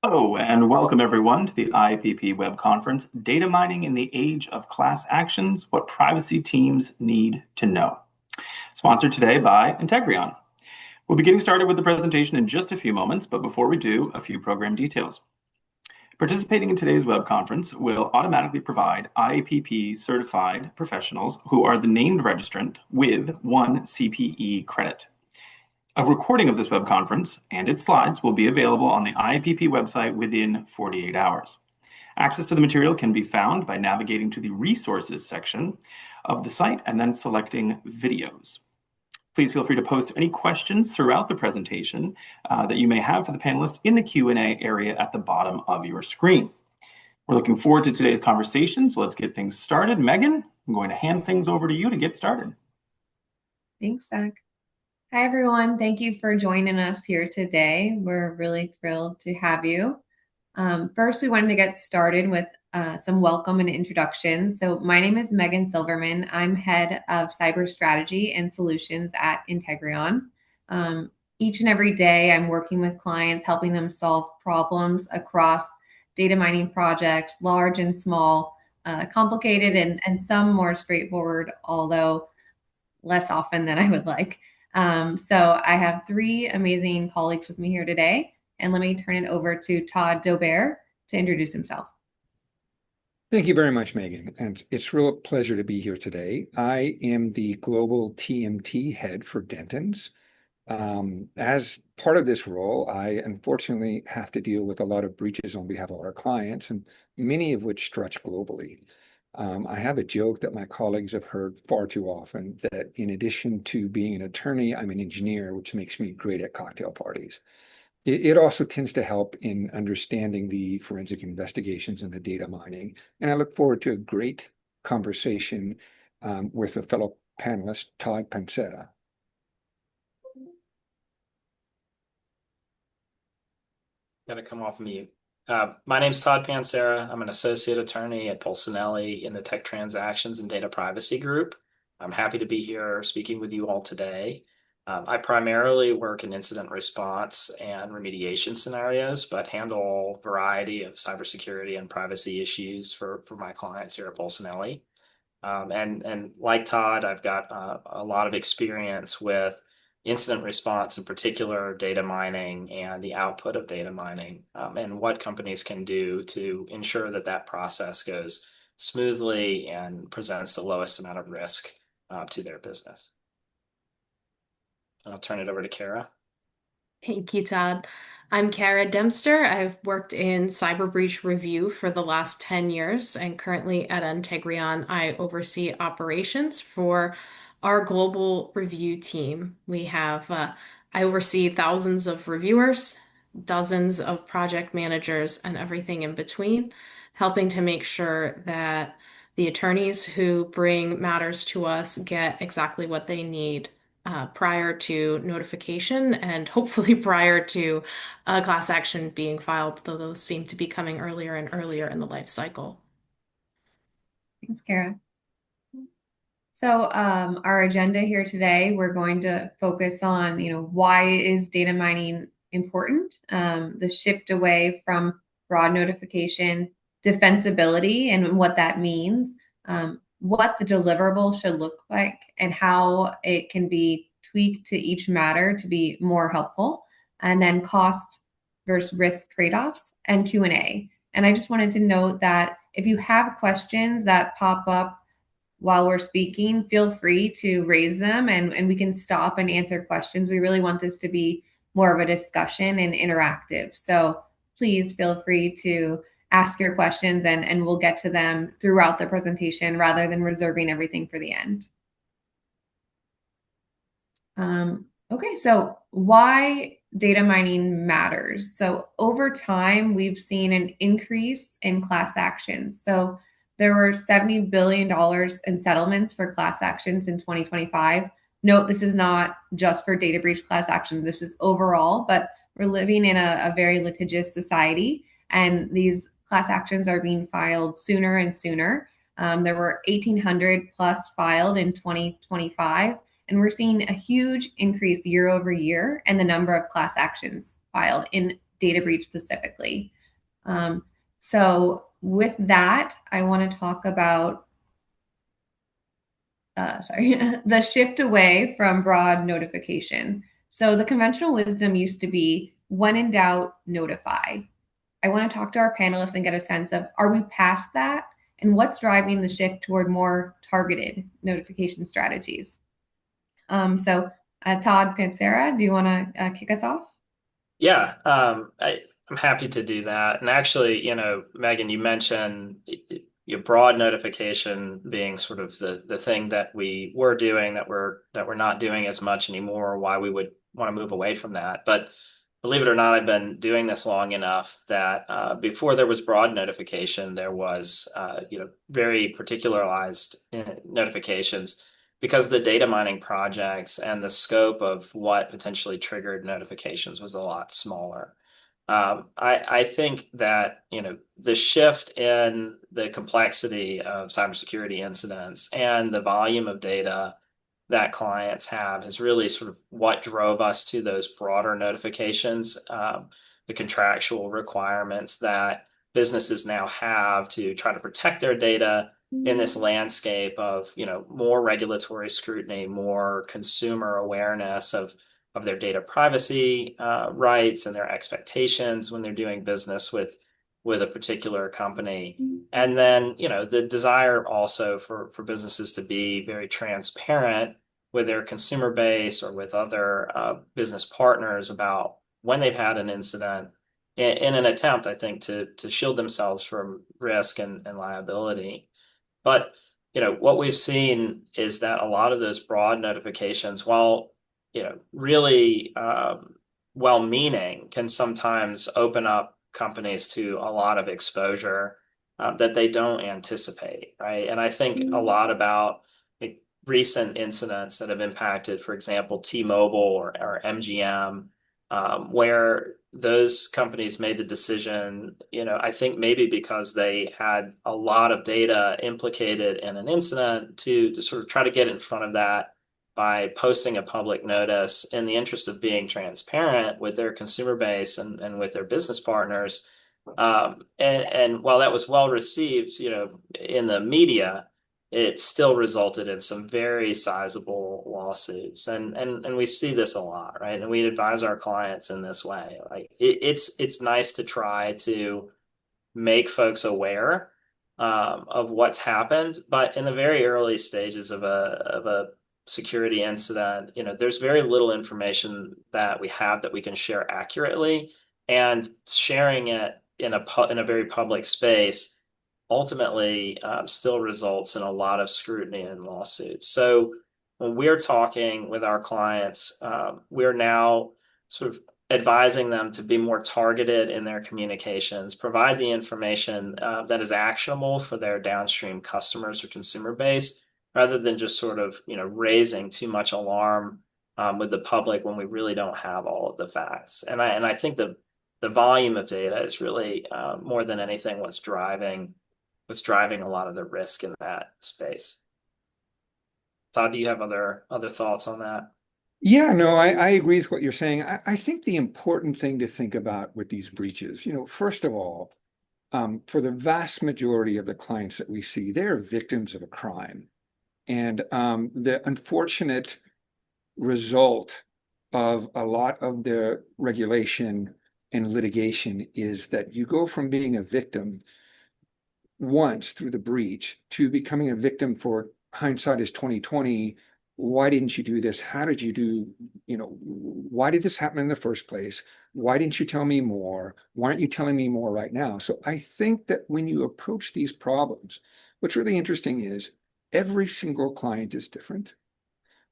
Hello, and welcome everyone to the IAPP web conference, Data Mining in the Age of Class Actions, What Privacy Teams Need to Know. Sponsored today by Integreon. We'll be getting started with the presentation in just a few moments, but before we do, a few program details. Participating in today's web conference will automatically provide IAPP certified professionals who are the named registrant with 1 CPE credit. A recording of this web conference and its slides will be available on the IAPP website within 48 hours. Access to the material can be found by navigating to the resources section of the site and then selecting videos. Please feel free to post any questions throughout the presentation that you may have for the panelists in the Q&A area at the bottom of your screen. We're looking forward to today's conversation, so let's get things started. Megan, I'm going to hand things over to you to get started. Thanks, Zach. Hi, everyone. Thank you for joining us here today. We're really thrilled to have you. First, we wanted to get started with some welcome and introductions. So my name is Megan Silverman. I'm head of cyber strategy and solutions at Integreon. Each and every day, I'm working with clients, helping them solve problems across data mining projects, large and small, complicated and some more straightforward, although less often than I would like. So I have three amazing colleagues with me here today, and let me turn it over to Todd Daubert to introduce himself. Thank you very much, Megan, and it's a real pleasure to be here today. I am the global TMT head for Dentons. As part of this role, I unfortunately have to deal with a lot of breaches on behalf of our clients, and many of which stretch globally. I have a joke that my colleagues have heard far too often that in addition to being an attorney, I'm an engineer, which makes me great at cocktail parties. It also tends to help in understanding the forensic investigations and the data mining. And I look forward to a great conversation with a fellow panelist, Todd Panciera. Got to come off mute. My name's Todd Panciera. I'm an associate attorney at Polsinelli in the Tech Transactions and Data Privacy Group. I'm happy to be here speaking with you all today. I primarily work in incident response and remediation scenarios, but handle a variety of cybersecurity and privacy issues for my clients here at Polsinelli. And like Todd, I've got a lot of experience with incident response, in particular data mining and the output of data mining, and what companies can do to ensure that that process goes smoothly and presents the lowest amount of risk to their business. I'll turn it over to Cara. Thank you, Todd. I'm Cara Dempster. I've worked in cyber breach review for the last 10 years, and currently at Integreon, I oversee operations for our global review team. I oversee thousands of reviewers, dozens of project managers, and everything in between, helping to make sure that the attorneys who bring matters to us get exactly what they need prior to notification and hopefully prior to a class action being filed, though those seem to be coming earlier and earlier in the life cycle. Thanks, Cara. So our agenda here today, we're going to focus on, why is data mining important? The shift away from broad notification, defensibility, and what that means, what the deliverable should look like, and how it can be tweaked to each matter to be more helpful, and then cost versus risk trade-offs and Q&A. And I just wanted to note that if you have questions that pop up while we're speaking, feel free to raise them and we can stop and answer questions. We really want this to be more of a discussion and interactive. So please feel free to ask your questions and we'll get to them throughout the presentation rather than reserving everything for the end. Okay, so why data mining matters. So over time, we've seen an increase in class actions. So there were $70 billion in settlements for class actions in 2025. Note, this is not just for data breach class actions. This is overall, but we're living in a very litigious society, and these class actions are being filed sooner and sooner. There were 1,800 plus filed in 2025, and we're seeing a huge increase year over year in the number of class actions filed in data breach specifically. So with that, I want to talk about the shift away from broad notification. So the conventional wisdom used to be, when in doubt, notify. I want to talk to our panelists and get a sense of, are we past that? And what's driving the shift toward more targeted notification strategies? Todd Panciera, do you want to kick us off? Yeah, I'm happy to do that. And actually, Megan, you mentioned your broad notification being sort of the thing that we were doing that we're not doing as much anymore, why we would want to move away from that. But believe it or not, I've been doing this long enough that before there was broad notification, there was very particularized notifications, because the data mining projects and the scope of what potentially triggered notifications was a lot smaller. I think that the shift in the complexity of cybersecurity incidents and the volume of data that clients have is really sort of what drove us to those broader notifications, the contractual requirements that businesses now have to try to protect their data in this landscape of more regulatory scrutiny, more consumer awareness of their data privacy rights and their expectations when they're doing business with a particular company. And then the desire also for businesses to be very transparent with their consumer base or with other business partners about when they've had an incident, in an attempt, I think, to shield themselves from risk and liability. But what we've seen is that a lot of those broad notifications, while really well-meaning, can sometimes open up companies to a lot of exposure that they don't anticipate, right? And I think a lot about recent incidents that have impacted, for example, T-Mobile or MGM, where those companies made the decision, I think maybe because they had a lot of data implicated in an incident, to sort of try to get in front of that by posting a public notice in the interest of being transparent with their consumer base and with their business partners. And while that was well received, in the media, it still resulted in some very sizable lawsuits. And we see this a lot, right? And we advise our clients in this way. Like it's nice to try to make folks aware of what's happened, but in the very early stages of a security incident, there's very little information that we have that we can share accurately, and sharing it in a very public space ultimately still results in a lot of scrutiny and lawsuits. So when we're talking with our clients, we're now sort of advising them to be more targeted in their communications, provide the information that is actionable for their downstream customers or consumer base, rather than just sort of raising too much alarm with the public when we really don't have all of the facts. And I think the volume of data is really more than anything what's driving a lot of the risk in that space. Todd, do you have other thoughts on that? Yeah, no, I agree with what you're saying. I think the important thing to think about with these breaches, first of all, for the vast majority of the clients that we see, they're victims of a crime. And the unfortunate result of a lot of the regulation and litigation is that you go from being a victim once through the breach to becoming a victim for hindsight is 2020. Why didn't you do this? How did you do, why did this happen in the first place? Why didn't you tell me more? Why aren't you telling me more right now? So I think that when you approach these problems, what's really interesting is every single client is different.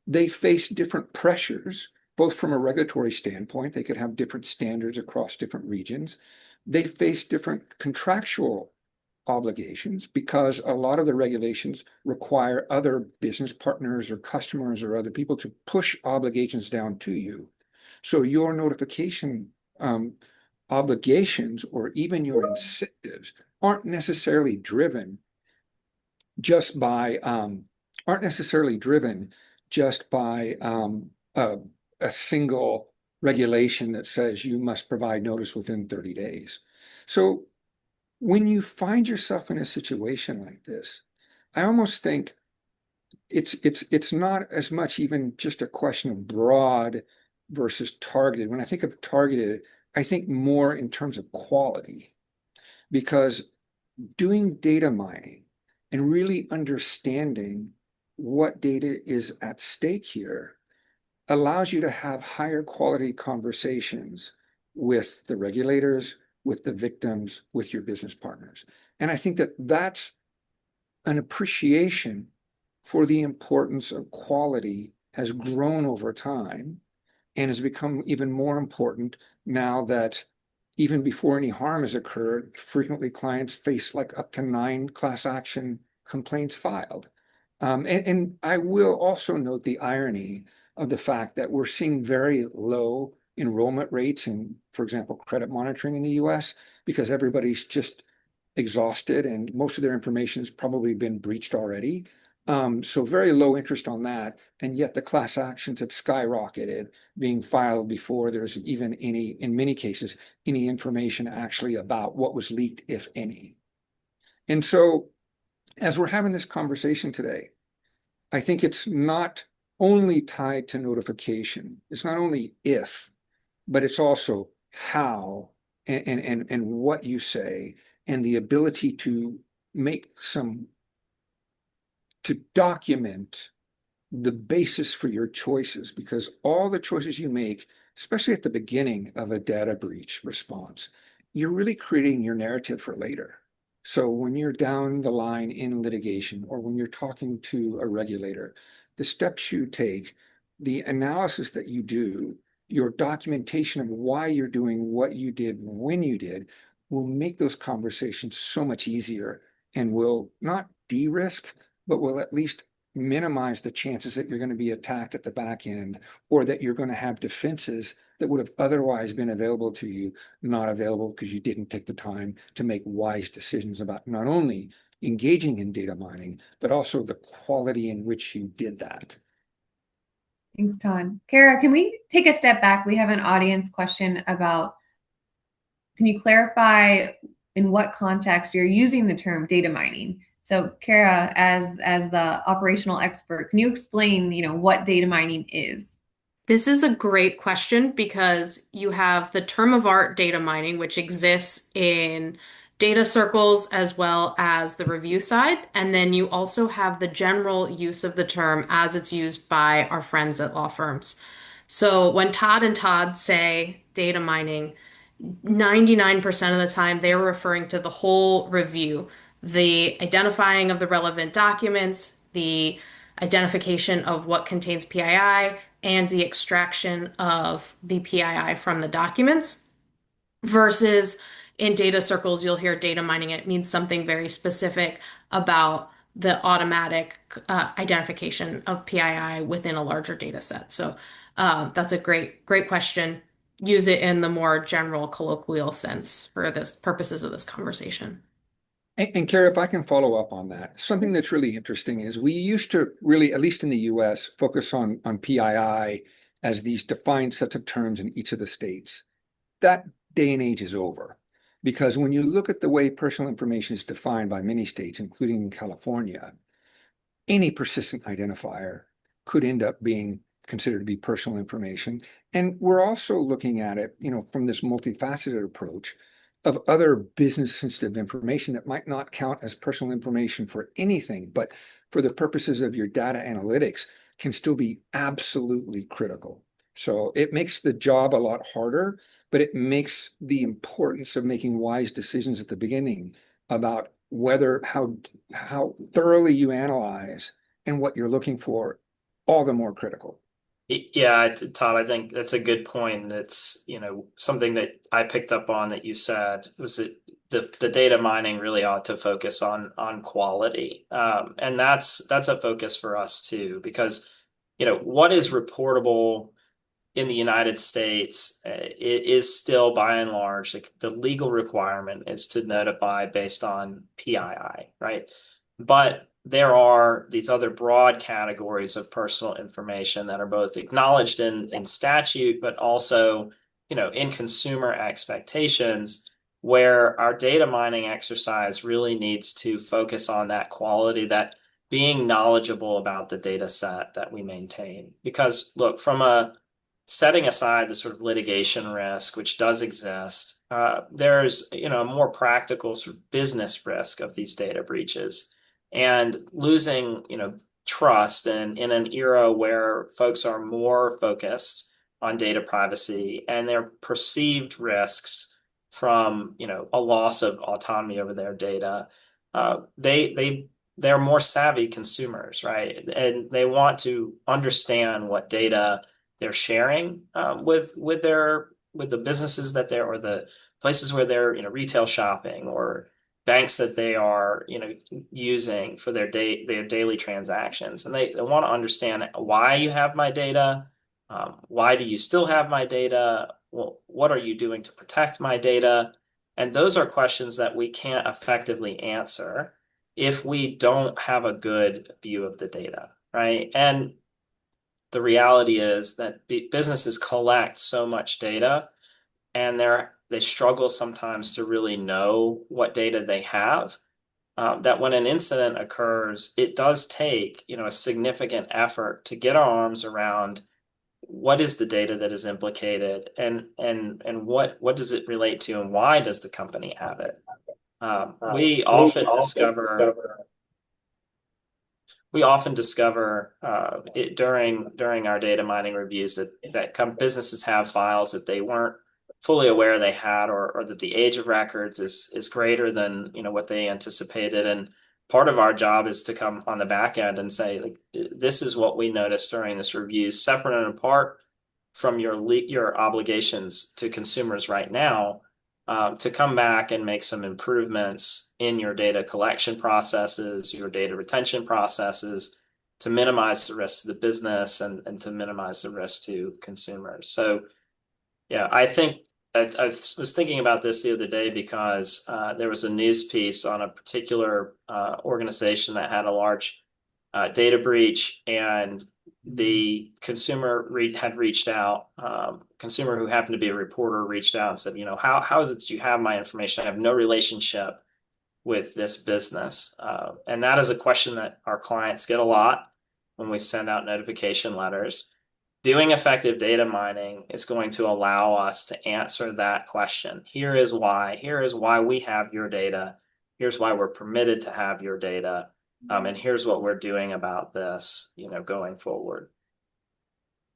They face different pressures, both from a regulatory standpoint. They could have different standards across different regions. They face different contractual obligations because a lot of the regulations require other business partners or customers or other people to push obligations down to you. So your notification obligations or even your incentives aren't necessarily driven just by a single regulation that says you must provide notice within 30 days. So when you find yourself in a situation like this, I almost think it's not as much even just a question of broad versus targeted. When I think of targeted, I think more in terms of quality, because doing data mining and really understanding what data is at stake here allows you to have higher quality conversations with the regulators, with the victims, with your business partners. And I think that that's an appreciation for the importance of quality has grown over time and has become even more important now that even before any harm has occurred, frequently clients face like up to 9 class action complaints filed. And I will also note the irony of the fact that we're seeing very low enrollment rates in, for example, credit monitoring in the US because everybody's just exhausted and most of their information has probably been breached already. So very low interest on that. And yet the class actions have skyrocketed, being filed before there's even any, in many cases, any information actually about what was leaked, if any. And so as we're having this conversation today, I think it's not only tied to notification. It's not only if, but it's also how and what you say and the ability to document the basis for your choices, because all the choices you make, especially at the beginning of a data breach response, you're really creating your narrative for later. So when you're down the line in litigation or when you're talking to a regulator, the steps you take, the analysis that you do, your documentation of why you're doing what you did when you did will make those conversations so much easier and will not de-risk, but will at least minimize the chances that you're going to be attacked at the back end or that you're going to have defenses that would have otherwise been available to you, not available because you didn't take the time to make wise decisions about not only engaging in data mining, but also the quality in which you did that. Thanks, Todd. Cara, can we take a step back? We have an audience question about, can you clarify in what context you're using the term data mining? So Cara, as the operational expert, can you explain, what data mining is? This is a great question because you have the term of art data mining, which exists in data circles as well as the review side. And then you also have the general use of the term as it's used by our friends at law firms. So when Todd and Todd say data mining, 99% of the time they're referring to the whole review, the identifying of the relevant documents, the identification of what contains PII, and the extraction of the PII from the documents. Versus in data circles, you'll hear data mining. It means something very specific about the automatic identification of PII within a larger data set. So that's a great question. Use it in the more general colloquial sense for this purposes of this conversation. And Cara, if I can follow up on that, something that's really interesting is we used to really, at least in the US, focus on PII as these defined sets of terms in each of the states. That day and age is over, because when you look at the way personal information is defined by many states, including California, any persistent identifier could end up being considered to be personal information. And we're also looking at it, from this multifaceted approach of other business sensitive information that might not count as personal information for anything, but for the purposes of your data analytics can still be absolutely critical. So it makes the job a lot harder, but it makes the importance of making wise decisions at the beginning about how thoroughly you analyze and what you're looking for all the more critical. Yeah, Todd, I think that's a good point. It's, something that I picked up on that you said was that the data mining really ought to focus on quality. And that's a focus for us too, because, what is reportable in the United States is still by and large, like the legal requirement is to notify based on PII, right? But there are these other broad categories of personal information that are both acknowledged in statute, but also, in consumer expectations, where our data mining exercise really needs to focus on that quality, that being knowledgeable about the data set that we maintain. Because look, setting aside the sort of litigation risk, which does exist, there's, a more practical sort of business risk of these data breaches and losing, trust. And in an era where folks are more focused on data privacy and their perceived risks from, a loss of autonomy over their data, they're more savvy consumers, right? And they want to understand what data they're sharing with the businesses that they're, or the places where they're, retail shopping, or banks that they are, using for their daily transactions. And they want to understand why you have my data. Why do you still have my data? Well, what are you doing to protect my data? And those are questions that we can't effectively answer if we don't have a good view of the data, right? And the reality is that businesses collect so much data, and they struggle sometimes to really know what data they have. That when an incident occurs, it does take, a significant effort to get our arms around what is the data that is implicated, and what does it relate to, and why does the company have it? We often discover it during our data mining reviews that businesses have files that they weren't fully aware they had, or that the age of records is greater than what they anticipated. And part of our job is to come on the back end and say, like, this is what we noticed during this review, separate and apart from your obligations to consumers right now, to come back and make some improvements in your data collection processes, your data retention processes, to minimize the risk to the business and to minimize the risk to consumers. So, yeah, I think I was thinking about this the other day because there was a news piece on a particular organization that had a large data breach, and the consumer had reached out. Consumer who happened to be a reporter reached out and said, how is it that you have my information? I have no relationship with this business. And that is a question that our clients get a lot when we send out notification letters. Doing effective data mining is going to allow us to answer that question. Here is why we have your data. Here's why we're permitted to have your data. And here's what we're doing about this, going forward.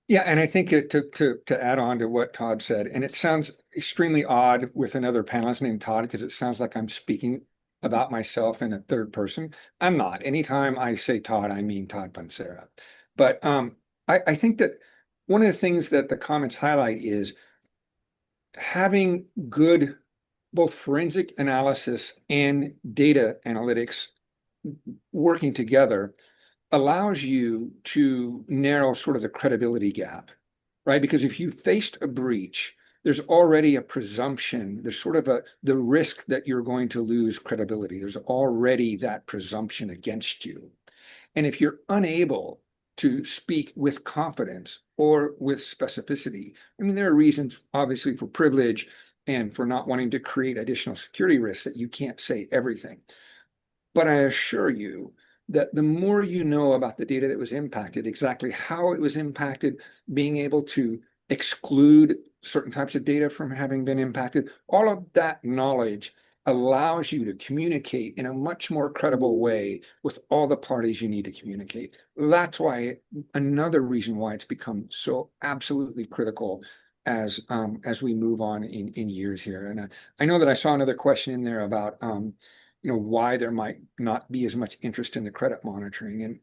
Yeah, and I think to add on to what Todd said, and it sounds extremely odd with another panelist named Todd, because it sounds like I'm speaking about myself in a third person. I'm not. Anytime I say Todd, I mean Todd Panciera. But I think that one of the things that the comments highlight is having good both forensic analysis and data analytics working together allows you to narrow sort of the credibility gap, right? Because if you faced a breach, there's already a presumption, there's sort of the risk that you're going to lose credibility. There's already that presumption against you. And if you're unable to speak with confidence or with specificity, I mean, there are reasons, obviously, for privilege and for not wanting to create additional security risks that you can't say everything. But I assure you that the more you know about the data that was impacted, exactly how it was impacted, being able to exclude certain types of data from having been impacted, all of that knowledge allows you to communicate in a much more credible way with all the parties you need to communicate. That's why, another reason why it's become so absolutely critical as we move on in years here. And I know that I saw another question in there about why there might not be as much interest in the credit monitoring. And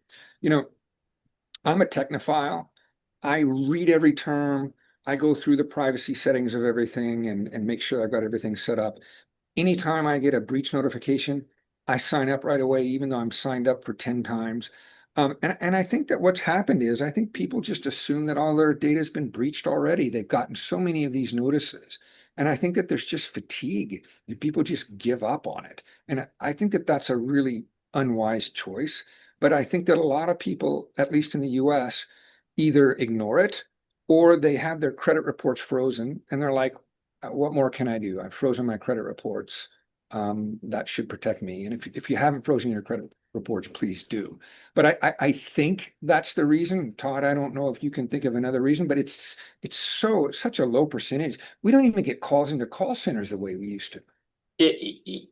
I'm a technophile. I read every term. I go through the privacy settings of everything and make sure I've got everything set up. Anytime I get a breach notification, I sign up right away, even though I'm signed up for 10 times. And I think that what's happened is I think people just assume that all their data has been breached already. They've gotten so many of these notices. And I think that there's just fatigue and people just give up on it. And I think that that's a really unwise choice. But I think that a lot of people, at least in the US, either ignore it or they have their credit reports frozen and they're like, what more can I do? I've frozen my credit reports. That should protect me. And if you haven't frozen your credit reports, please do. But I think that's the reason. Todd, I don't know if you can think of another reason, but it's such a low percentage. We don't even get calls into call centers the way we used to.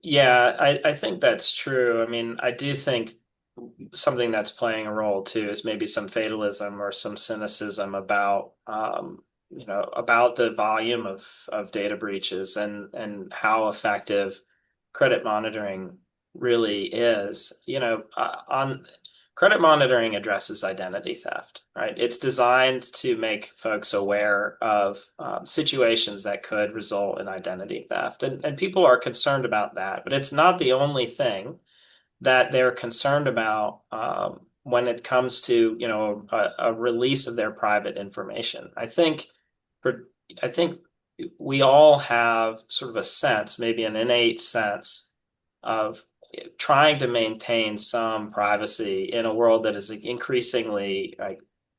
Yeah, I think that's true. I mean, I do think something that's playing a role too is maybe some fatalism or some cynicism about about the volume of data breaches and how effective credit monitoring really is. On credit monitoring addresses identity theft, right? It's designed to make folks aware of situations that could result in identity theft, and people are concerned about that, but it's not the only thing that they're concerned about when it comes to a release of their private information. I think we all have sort of a sense, maybe an innate sense of trying to maintain some privacy in a world that is increasingly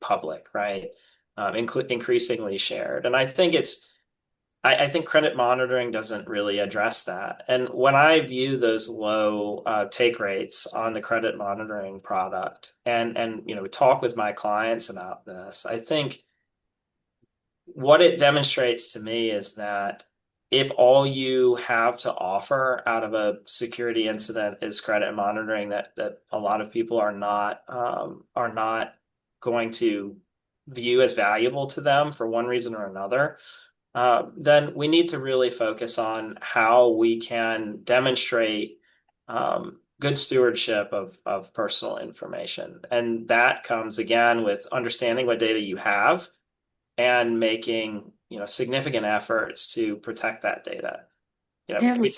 public, right? Increasingly shared, and I think credit monitoring doesn't really address that. And when I view those low take rates on the credit monitoring product and talk with my clients about this, I think what it demonstrates to me is that if all you have to offer out of a security incident is credit monitoring, that a lot of people are not going to view as valuable to them for one reason or another, then we need to really focus on how we can demonstrate good stewardship of personal information. And that comes again with understanding what data you have and making significant efforts to protect that data. I have a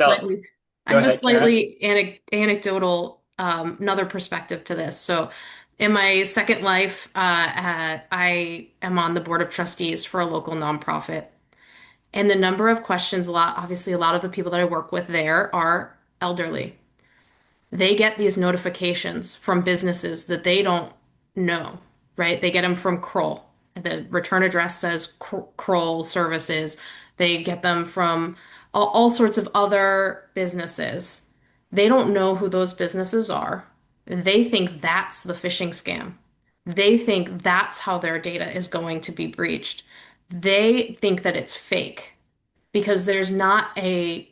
Go ahead, Karen. Anecdotal another perspective to this. So in my second life, I am on the board of trustees for a local nonprofit. And the number of questions, obviously, a lot of the people that I work with there are elderly. They get these notifications from businesses that they don't know, right? They get them from Kroll. The return address says Kroll Services. They get them from all sorts of other businesses. They don't know who those businesses are. They think that's the phishing scam. They think that's how their data is going to be breached. They think that it's fake because there's not a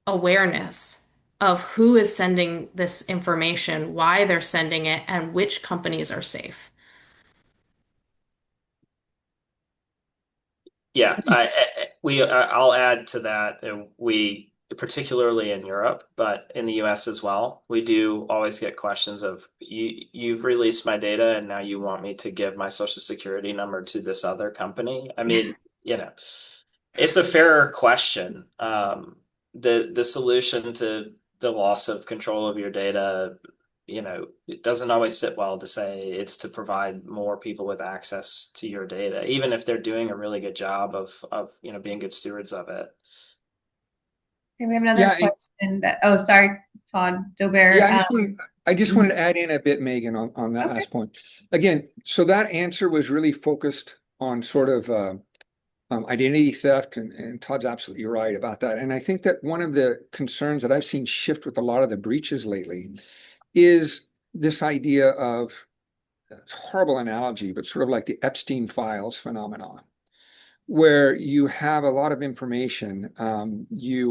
awareness of who is sending this information, why they're sending it, and which companies are safe. Yeah, I'll add to that. We, particularly in Europe, but in the US as well, we do always get questions of you've released my data and now you want me to give my social security number to this other company. I mean, it's a fair question. The solution to the loss of control of your data, it doesn't always sit well to say it's to provide more people with access to your data, even if they're doing a really good job of being good stewards of it. Okay, we have another question sorry, Todd, Daubert. Yeah, I just wanted to add in a bit, Megan, on that last point. Again, so that answer was really focused on sort of identity theft, and Todd's absolutely right about that. And I think that one of the concerns that I've seen shift with a lot of the breaches lately is this idea of, horrible analogy, but sort of like the Epstein files phenomenon, where you have a lot of information. Ashley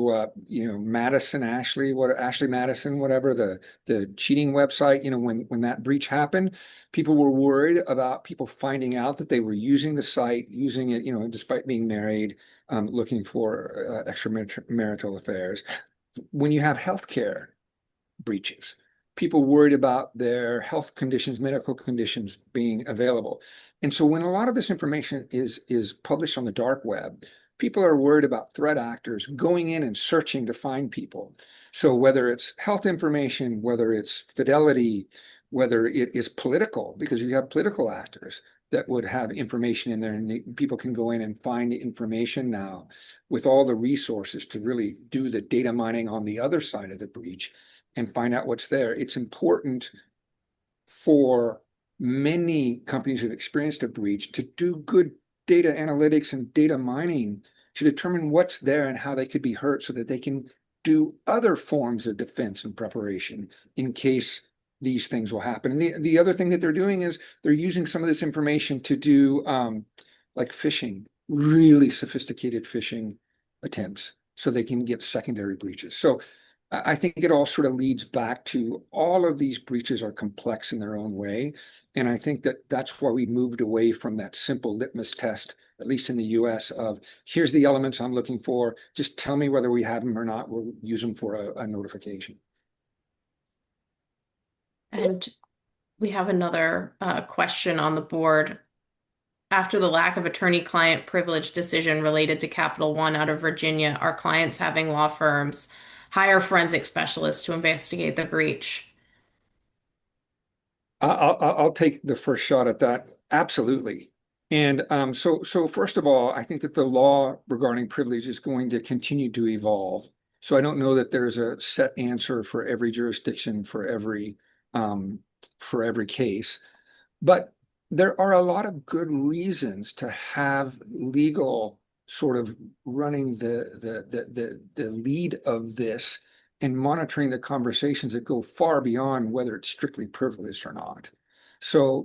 Madison, whatever, the cheating website, when that breach happened, people were worried about people finding out that they were using the site, using it, despite being married, looking for extramarital affairs. When you have healthcare breaches, people worried about their health conditions, medical conditions being available. And so when a lot of this information is published on the dark web, people are worried about threat actors going in and searching to find people. So whether it's health information, whether it's fidelity, whether it is political, because you have political actors that would have information in there, and people can go in and find information now with all the resources to really do the data mining on the other side of the breach. and find out what's there. It's important for many companies who've experienced a breach to do good data analytics and data mining to determine what's there and how they could be hurt so that they can do other forms of defense and preparation in case these things will happen. And the other thing that they're doing is they're using some of this information to do like phishing, really sophisticated phishing attempts so they can get secondary breaches. So I think it all sort of leads back to all of these breaches are complex in their own way. And I think that that's why we moved away from that simple litmus test, at least in the US, of here's the elements I'm looking for. Just tell me whether we have them or not. We'll use them for a notification. And we have another question on the board. After the lack of attorney-client privilege decision related to Capital One out of Virginia, are clients having law firms hire forensic specialists to investigate the breach? I'll take the first shot at that. Absolutely. And so first of all, I think that the law regarding privilege is going to continue to evolve. So I don't know that there's a set answer for every jurisdiction for every case, but there are a lot of good reasons to have legal sort of running the lead of this and monitoring the conversations that go far beyond whether it's strictly privileged or not. So,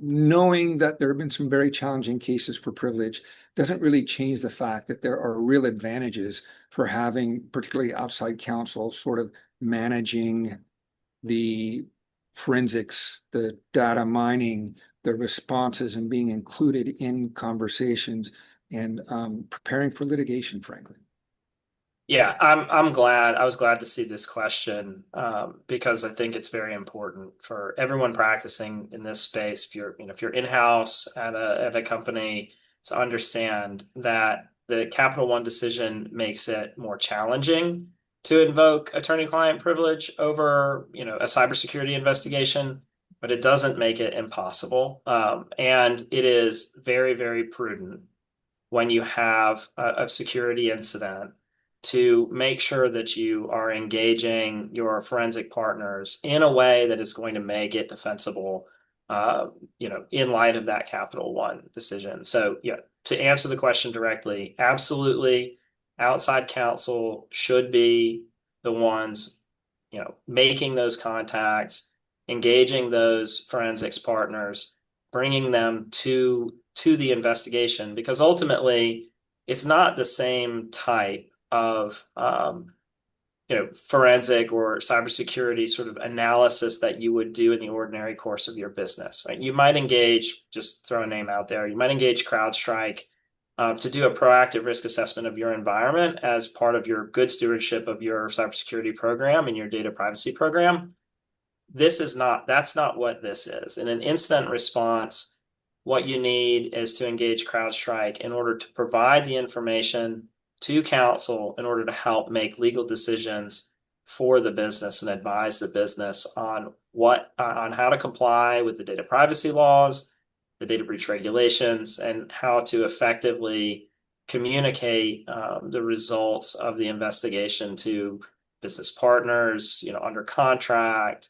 knowing that there have been some very challenging cases for privilege doesn't really change the fact that there are real advantages for having particularly outside counsel sort of managing the forensics, the data mining, the responses, and being included in conversations and preparing for litigation, frankly. Yeah, I'm glad. I was glad to see this question because I think it's very important for everyone practicing in this space. If you're in-house at a company, to understand that the Capital One decision makes it more challenging to invoke attorney-client privilege over, a cybersecurity investigation, but it doesn't make it impossible. And it is very, very prudent when you have a security incident to make sure that you are engaging your forensic partners in a way that is going to make it defensible, in light of that Capital One decision. So, yeah, to answer the question directly, absolutely, outside counsel should be the ones, making those contacts, engaging those forensics partners, bringing them to the investigation, because ultimately it's not the same type of forensic or cybersecurity sort of analysis that you would do in the ordinary course of your business, right? You might engage, just throw a name out there, you might engage CrowdStrike to do a proactive risk assessment of your environment as part of your good stewardship of your cybersecurity program and your data privacy program. That's not what this is. In an incident response, what you need is to engage CrowdStrike in order to provide the information to counsel in order to help make legal decisions for the business and advise the business on how to comply with the data privacy laws, the data breach regulations, and how to effectively communicate the results of the investigation to business partners, under contract,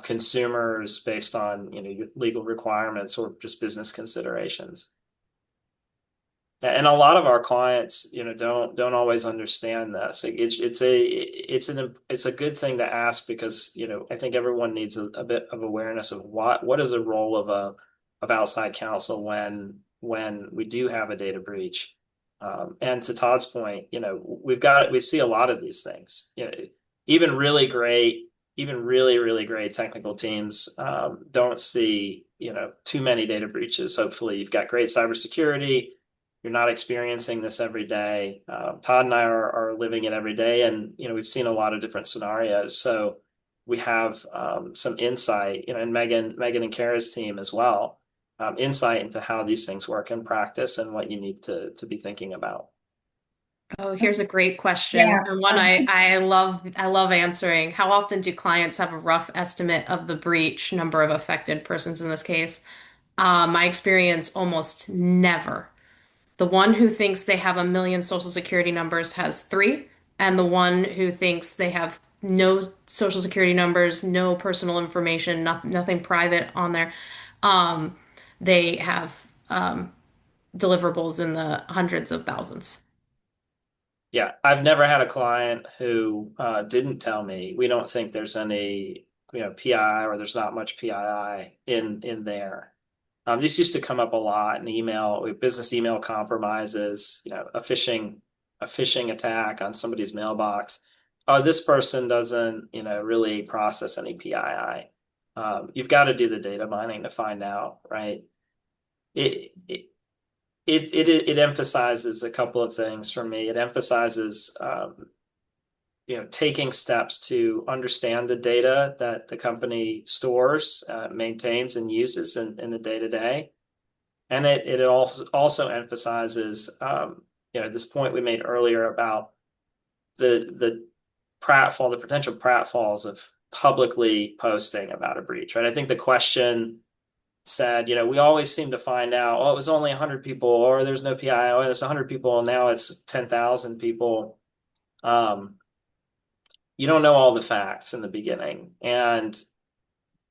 consumers based on legal requirements or just business considerations. And a lot of our clients, don't always understand this. It's a good thing to ask because I think everyone needs a bit of awareness of what is the role of outside counsel when we do have a data breach. And to Todd's point, we see a lot of these things. Even really really great technical teams don't see too many data breaches. Hopefully, you've got great cybersecurity. You're not experiencing this every day. Todd and I are living it every day, and we've seen a lot of different scenarios. So we have some insight, and Megan and Cara's team as well, insight into how these things work in practice and what you need to be thinking about. Oh, here's a great question. Yeah. And one I love answering. How often do clients have a rough estimate of the breach number of affected persons in this case? My experience, almost never. The one who thinks they have 1 million social security numbers has 3, and the one who thinks they have no social security numbers, no personal information, nothing private on there. Um, they have deliverables in the hundreds of thousands. Yeah, I've never had a client who didn't tell me we don't think there's any, PII, or there's not much PII in there. This used to come up a lot in email, with business email compromises, a phishing attack on somebody's mailbox. Oh, this person doesn't, really process any PII. You've got to do the data mining to find out, right? It, it it emphasizes a couple of things for me. It emphasizes taking steps to understand the data that the company stores, maintains, and uses in the day to day. And it also emphasizes this point we made earlier about the potential pratfalls of publicly posting about a breach, right? I think the question said, we always seem to find out, oh, it was only 100 people, or there's no PI, oh, it's 100 people, and now it's 10,000 people. You don't know all the facts in the beginning, and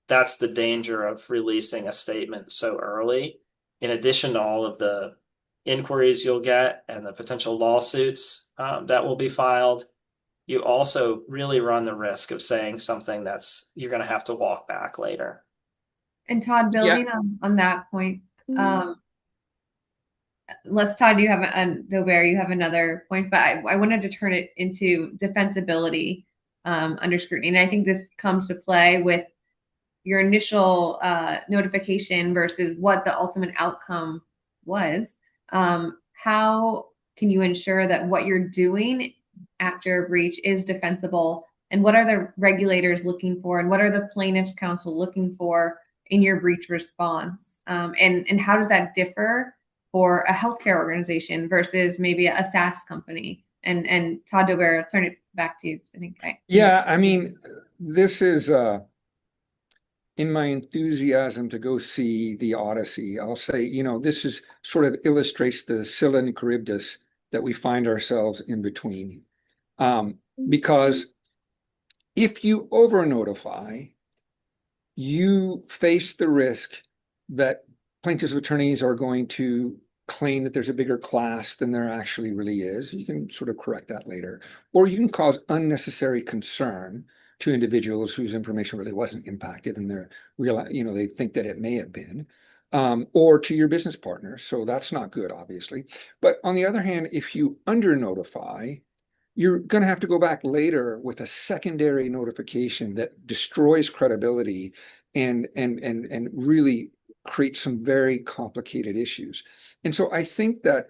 that's the danger of releasing a statement so early. In addition to all of the inquiries you'll get and the potential lawsuits that will be filed, you also really run the risk of saying something that's you're going to have to walk back later. And Todd, building on that point, Todd, you have Daubert, you have another point, but I wanted to turn it into defensibility under scrutiny. And I think this comes to play with your initial notification versus what the ultimate outcome was. How can you ensure that what you're doing after a breach is defensible? And what are the regulators looking for? And what are the plaintiffs' counsel looking for in your breach response? And how does that differ for a healthcare organization versus maybe a SaaS company? And Todd Daubert, I'll turn it back to you. I think. Yeah, I mean, this is in my enthusiasm to go see the Odyssey, I'll say, this is sort of illustrates the Scylla and Charybdis that we find ourselves in between. Because if you over notify, you face the risk that plaintiffs' attorneys are going to claim that there's a bigger class than there actually really is. You can sort of correct that later. Or you can cause unnecessary concern to individuals whose information really wasn't impacted and they're they think that it may have been, or to your business partners. So that's not good, obviously. But on the other hand, if you under notify, you're going to have to go back later with a secondary notification that destroys credibility and really creates some very complicated issues. And so I think that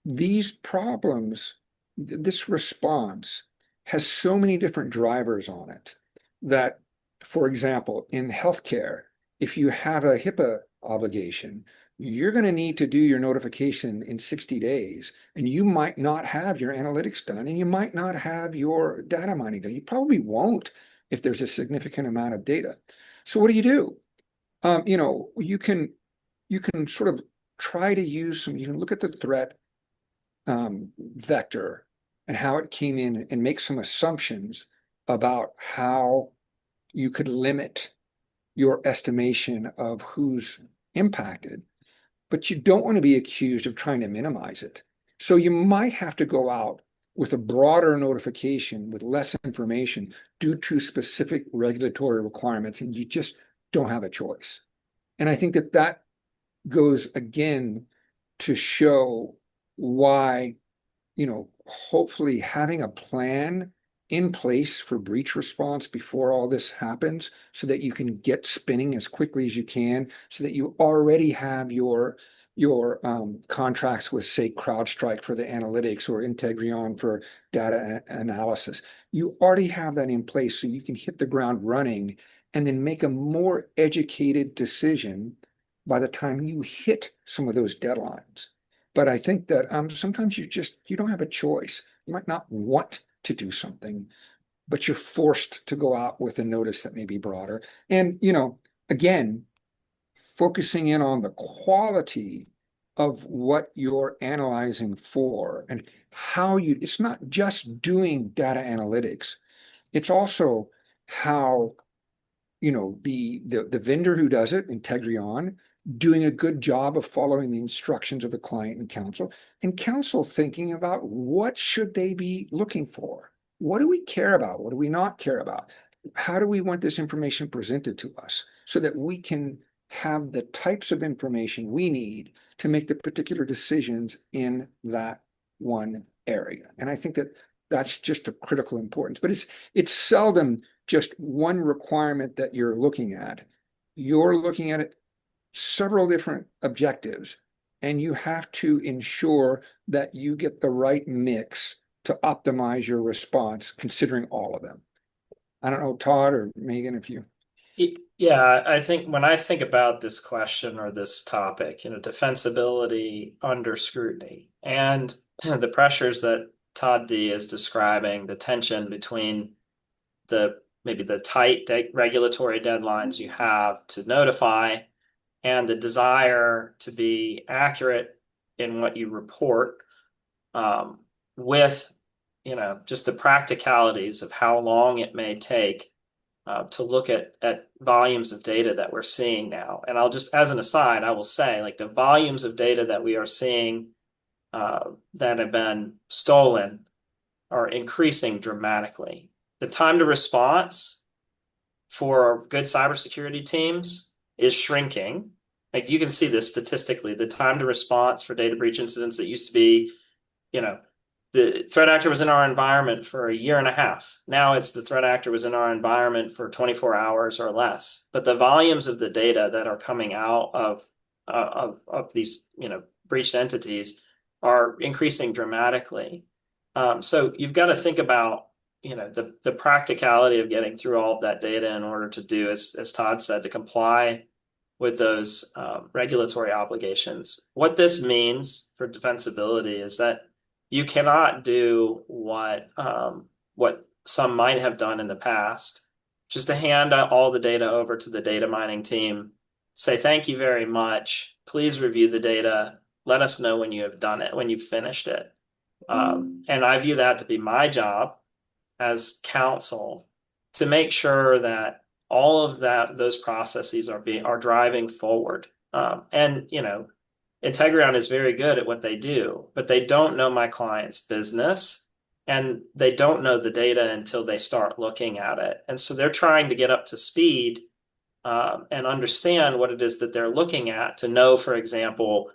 these problems, this response has so many different drivers on it that, for example, in healthcare, if you have a HIPAA obligation, you're going to need to do your notification in 60 days, and you might not have your analytics done, and you might not have your data mining done. You probably won't if there's a significant amount of data. So what do? You can sort of try to use you can look at the threat vector and how it came in and make some assumptions about how you could limit your estimation of who's impacted, but you don't want to be accused of trying to minimize it. So you might have to go out with a broader notification with less information due to specific regulatory requirements, and you just don't have a choice. And I think that goes again to show why, hopefully having a plan in place for breach response before all this happens so that you can get spinning as quickly as you can, so that you already have your contracts with, say, CrowdStrike for the analytics or Integreon for data analysis. You already have that in place so you can hit the ground running and then make a more educated decision by the time you hit some of those deadlines. But I think that sometimes you don't have a choice. You might not want to do something, but you're forced to go out with a notice that may be broader. And, again, focusing in on the quality of what you're analyzing for and how it's not just doing data analytics. It's also how, the vendor who does it, Integreon, doing a good job of following the instructions of the client and counsel thinking about what should they be looking for? What do we care about? What do we not care about? How do we want this information presented to us so that we can have the types of information we need to make the particular decisions in that one area? And I think that that's just of critical importance, but it's seldom just one requirement that you're looking at. You're looking at it several different objectives, and you have to ensure that you get the right mix to optimize your response, considering all of them. I don't know, Todd or Megan, if you. Yeah, I think when I think about this question or this topic, defensibility under scrutiny and the pressures that Todd D is describing, the tension between maybe the tight regulatory deadlines you have to notify and the desire to be accurate in what you report, with just the practicalities of how long it may take to look at volumes of data that we're seeing now. And I'll just, as an aside, I will say, like, the volumes of data that we are seeing that have been stolen are increasing dramatically. The time to response for good cybersecurity teams is shrinking. Like, you can see this statistically. The time to response for data breach incidents that used to be, the threat actor was in our environment for a year and a half. Now it's the threat actor was in our environment for 24 hours or less. But the volumes of the data that are coming out of these, breached entities are increasing dramatically. So you've got to think about, the practicality of getting through all of that data in order to do, as Todd said, to comply with those regulatory obligations. What this means for defensibility is that you cannot do what some might have done in the past, just to hand out all the data over to the data mining team, say, thank you very much, please review the data, let us know when you have done it, when you've finished it. And I view that to be my job as counsel to make sure that all of those processes are driving forward. And Integreon is very good at what they do, but they don't know my client's business and they don't know the data until they start looking at it. And so they're trying to get up to speed and understand what it is that they're looking at to know, for example,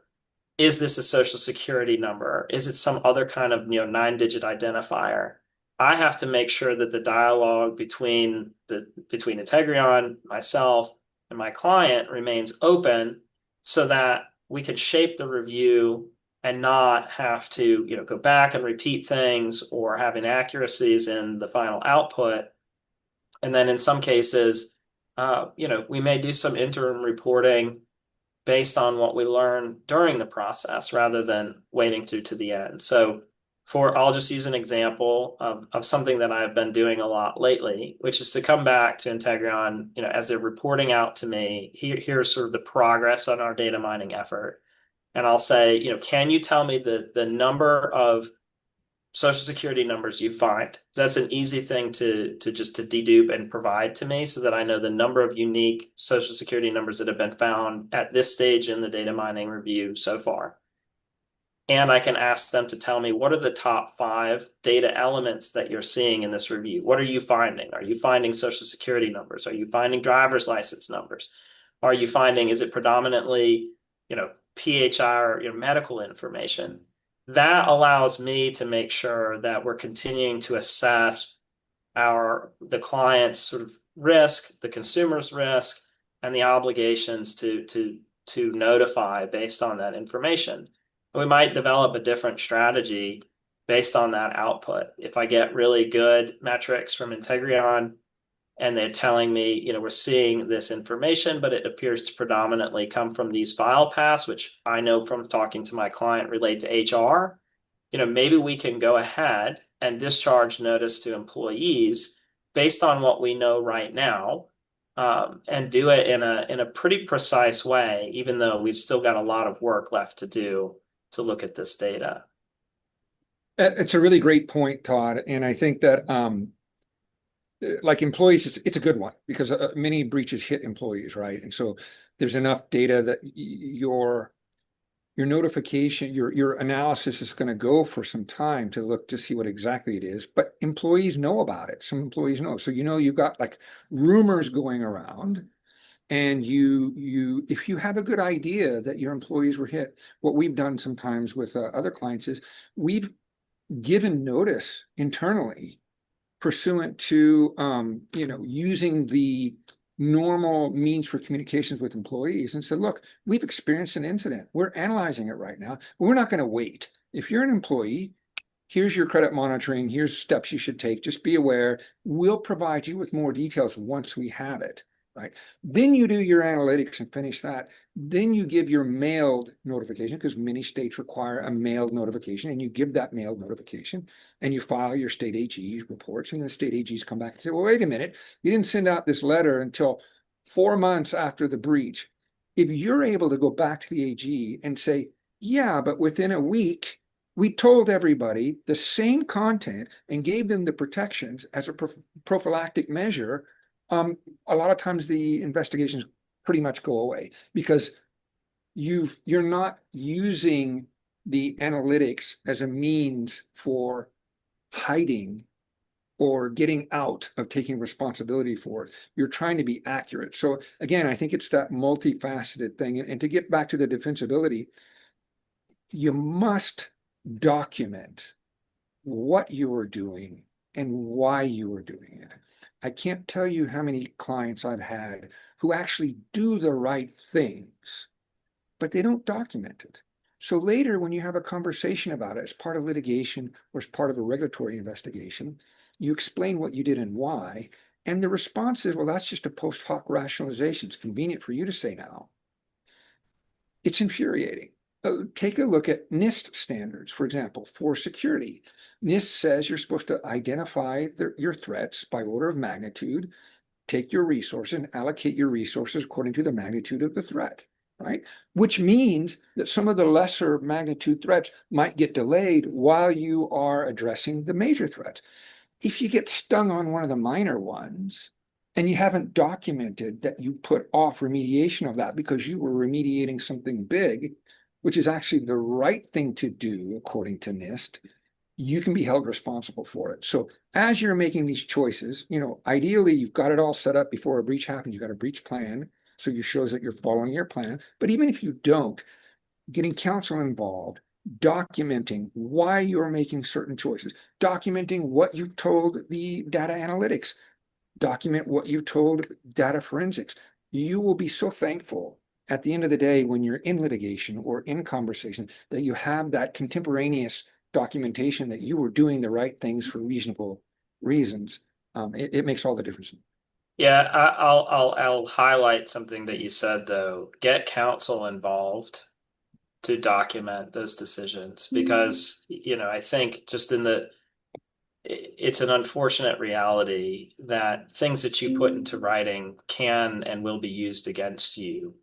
is this a social security number? Is it some other kind of 9-digit identifier? I have to make sure that the dialogue between Integreon, myself, and my client remains open so that we can shape the review and not have to go back and repeat things or have inaccuracies in the final output. And then in some cases, we may do some interim reporting based on what we learn during the process rather than waiting through to the end. So I'll just use an example of something that I've been doing a lot lately, which is to come back to Integreon, as they're reporting out to me, here's sort of the progress on our data mining effort. And I'll say, can you tell me the number of social security numbers you find? That's an easy thing to dedupe and provide to me so that I know the number of unique social security numbers that have been found at this stage in the data mining review so far. And I can ask them to tell me, what are the top 5 data elements that you're seeing in this review? What are you finding? Are you finding social security numbers? Are you finding driver's license numbers? Are you finding, is it predominantly, PHI or medical information? That allows me to make sure that we're continuing to assess the client's sort of risk, the consumer's risk, and the obligations to notify based on that information. We might develop a different strategy based on that output. If I get really good metrics from Integreon and they're telling me, we're seeing this information, but it appears to predominantly come from these file paths, which I know from talking to my client relate to HR, maybe we can go ahead and discharge notice to employees based on what we know right now, and do it in a pretty precise way, even though we've still got a lot of work left to do to look at this data. It's a really great point, Todd. And I think that like employees, it's a good one because many breaches hit employees, right? And so there's enough data that your notification, your analysis is going to go for some time to look to see what exactly it is. But employees know about it. Some employees know. So you've got like rumors going around, and if you have a good idea that your employees were hit, what we've done sometimes with other clients is we've given notice internally pursuant to using the normal means for communications with employees and said, look, we've experienced an incident. We're analyzing it right now. We're not going to wait. If you're an employee, here's your credit monitoring. Here's steps you should take. Just be aware. We'll provide you with more details once we have it. Right. Then you do your analytics and finish that. Then you give your mailed notification, because many states require a mailed notification, and you give that mailed notification and you file your state AG reports, and the state AGs come back and say, well, wait a minute, you didn't send out this letter until 4 months after the breach. If you're able to go back to the AG and say, yeah, but within a week, we told everybody the same content and gave them the protections as a prophylactic measure, a lot of times the investigations pretty much go away because you're not using the analytics as a means for hiding or getting out of taking responsibility for it. You're trying to be accurate. So again, I think it's that multifaceted thing. And to get back to the defensibility, you must document what you are doing and why you are doing it. I can't tell you how many clients I've had who actually do the right things, but they don't document it. So later, when you have a conversation about it as part of litigation or as part of a regulatory investigation, you explain what you did and why. And the response is, well, that's just a post hoc rationalization. It's convenient for you to say now. It's infuriating. Take a look at NIST standards, for example, for security. NIST says you're supposed to identify your threats by order of magnitude, take your resources and allocate your resources according to the magnitude of the threat, right? Which means that some of the lesser magnitude threats might get delayed while you are addressing the major threats. If you get stung on one of the minor ones, and you haven't documented that you put off remediation of that because you were remediating something big, which is actually the right thing to do according to NIST, you can be held responsible for it. So as you're making these choices, ideally you've got it all set up before a breach happens. You've got a breach plan, so you shows that you're following your plan. But even if you don't, getting counsel involved, documenting why you're making certain choices, documenting what you've told the data analytics, document what you told data forensics. You will be so thankful at the end of the day when you're in litigation or in conversation that you have that contemporaneous documentation that you were doing the right things for reasonable reasons. It makes all the difference. Yeah, I'll highlight something that you said though. Get counsel involved to document those decisions because I think just it's an unfortunate reality that things that you put into writing can and will be used against you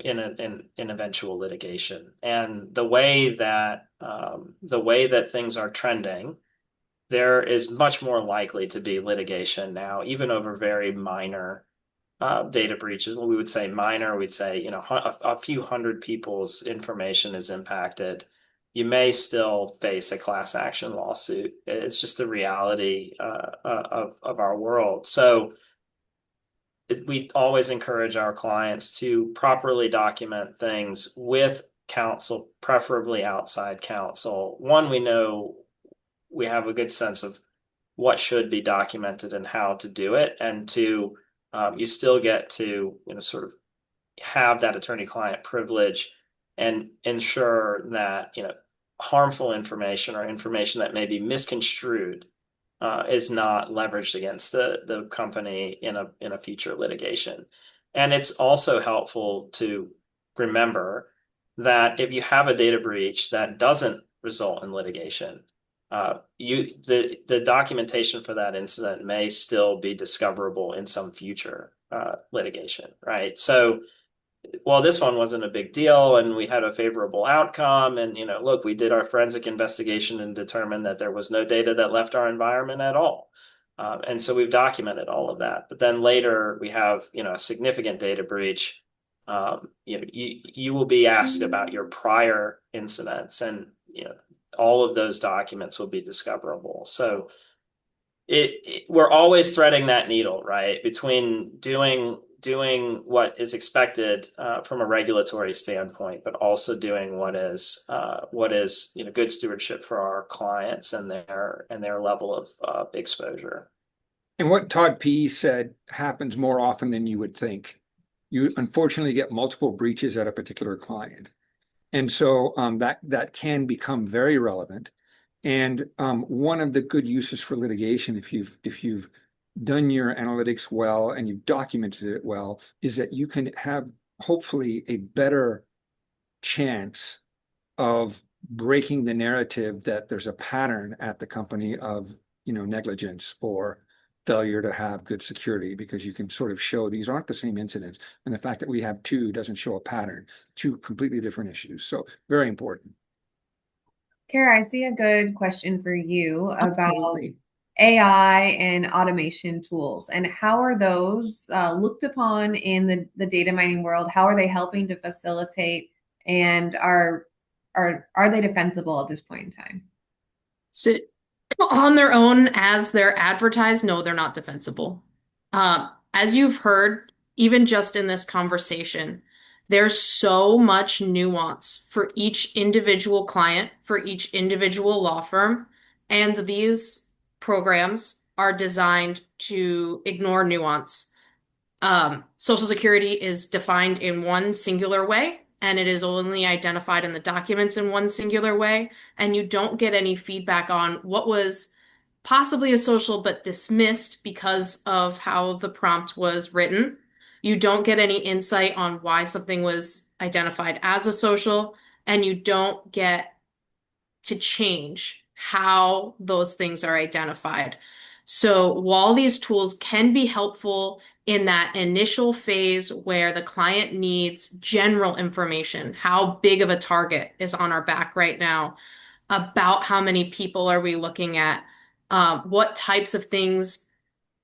in eventual litigation. And the way that things are trending, there is much more likely to be litigation now, even over very minor data breaches. Well, we would say minor. We'd say a few hundred people's information is impacted. You may still face a class action lawsuit. It's just the reality of our world. So we always encourage our clients to properly document things with counsel, preferably outside counsel. One, we know we have a good sense of what should be documented and how to do it. And two, you still get to sort of have that attorney-client privilege and ensure that harmful information or information that may be misconstrued is not leveraged against the company in a future litigation. And it's also helpful to remember that if you have a data breach that doesn't result in litigation, the documentation for that incident may still be discoverable in some future litigation, right? So while this one wasn't a big deal and we had a favorable outcome and look, we did our forensic investigation and determined that there was no data that left our environment at all. And so we've documented all of that. But then later we have, a significant data breach. You will be asked about your prior incidents, and all of those documents will be discoverable. So we're always threading that needle, right, between doing what is expected from a regulatory standpoint, but also doing what is good stewardship for our clients and their level of exposure. And what Todd P. said happens more often than you would think. You unfortunately get multiple breaches at a particular client. And so that can become very relevant. And one of the good uses for litigation, if you've done your analytics well and you've documented it well, is that you can have hopefully a better chance of breaking the narrative that there's a pattern at the company of negligence or failure to have good security, because you can sort of show these aren't the same incidents. And the fact that we have two doesn't show a pattern, two completely different issues. So very important. Cara, I see a good question for you about Absolutely. AI and automation tools, and how are those looked upon in the data mining world? How are they helping to facilitate, and are they defensible at this point in time? So on their own, as they're advertised, no, they're not defensible. As you've heard, even just in this conversation, there's so much nuance for each individual client, for each individual law firm, and these programs are designed to ignore nuance. Social Security is defined in one singular way, and it is only identified in the documents in one singular way, and you don't get any feedback on what was possibly a social but dismissed because of how the prompt was written. You don't get any insight on why something was identified as a social, and you don't get to change how those things are identified. So while these tools can be helpful in that initial phase where the client needs general information, how big of a target is on our back right now, about how many people are we looking at, what types of things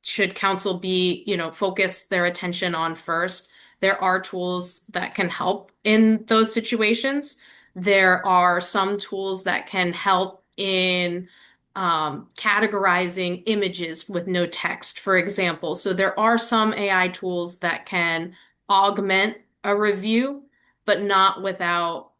should counsel be, focus their attention on first. There are tools that can help in those situations. There are some tools that can help in categorizing images with no text, for example. So there are some AI tools that can augment a review, but not without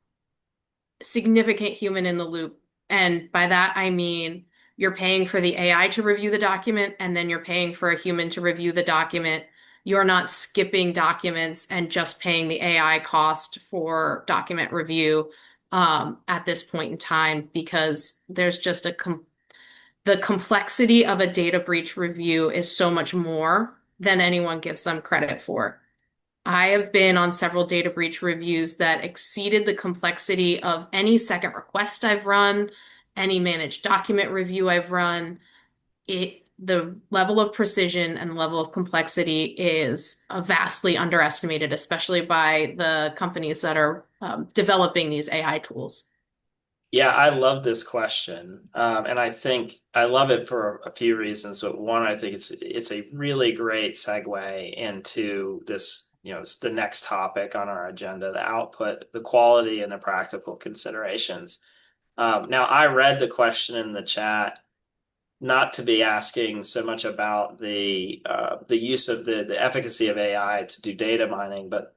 significant human in the loop. And by that, I mean you're paying for the AI to review the document, and then you're paying for a human to review the document. You're not skipping documents and just paying the AI cost for document review at this point in time, because there's just the complexity of a data breach review is so much more than anyone gives them credit for. I have been on several data breach reviews that exceeded the complexity of any second request I've run, any managed document review I've run. The level of precision and level of complexity is vastly underestimated, especially by the companies that are developing these AI tools. Yeah, I love this question. And I think I love it for a few reasons. But one, I think it's a really great segue into this, it's the next topic on our agenda, the output, the quality, and the practical considerations. Now, I read the question in the chat, not to be asking so much about the use of the efficacy of AI to do data mining, but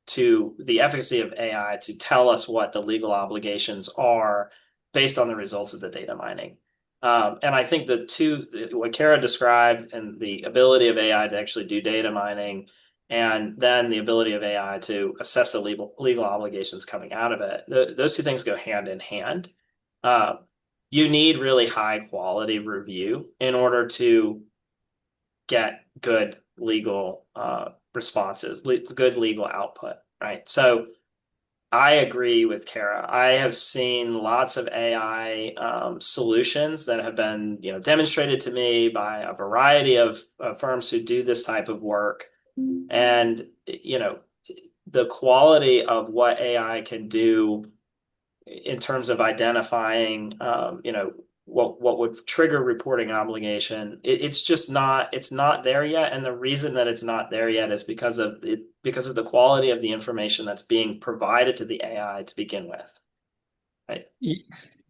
to the efficacy of AI to tell us what the legal obligations are based on the results of the data mining. And I think what Cara described, and the ability of AI to actually do data mining, and then the ability of AI to assess the legal obligations coming out of it, those two things go hand in hand. You need really high quality review in order to get good legal responses, good legal output, right? So I agree with Cara. I have seen lots of AI solutions that have been, demonstrated to me by a variety of firms who do this type of work. And, the quality of what AI can do in terms of identifying, what would trigger reporting obligation. It's just not, it's not there yet. And the reason that it's not there yet is because of the quality of the information that's being provided to the AI to begin with, right?